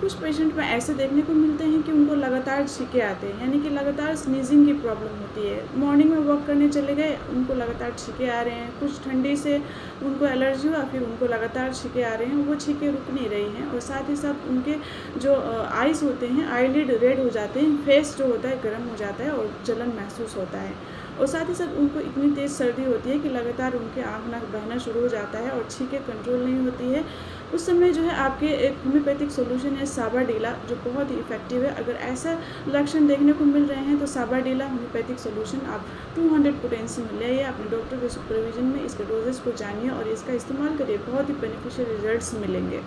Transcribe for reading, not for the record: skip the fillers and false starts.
कुछ पेशेंट में ऐसे देखने को मिलते हैं कि उनको लगातार छींके आते हैं, यानी कि लगातार स्नीजिंग की प्रॉब्लम होती है। मॉर्निंग में वॉक करने चले गए, उनको लगातार छींके आ रहे हैं। कुछ ठंडी से उनको एलर्जी हुआ, फिर उनको लगातार छींके आ रहे हैं, वो छींके रुक नहीं रही हैं। और साथ ही साथ उनके जो आइज़ होते हैं, आईलिड रेड हो जाते हैं, फेस जो होता है गर्म हो जाता है और जलन महसूस होता है। और साथ ही साथ उनको इतनी तेज़ सर्दी होती है कि लगातार उनके आँख नाक बहना शुरू हो जाता है और छींके कंट्रोल नहीं होती है। उस समय जो है आपके एक होम्योपैथिक सॉल्यूशन है साबाडीला, जो बहुत ही इफ़ेक्टिव है। अगर ऐसा लक्षण देखने को मिल रहे हैं तो साबाडीला होम्योपैथिक सॉल्यूशन आप 200 पोटेंसी में ले अपने डॉक्टर के सुपरविजन में इसके डोजेस को जानिए और इसका इस्तेमाल करिए। बहुत ही बेनिफिशियल रिजल्ट्स मिलेंगे।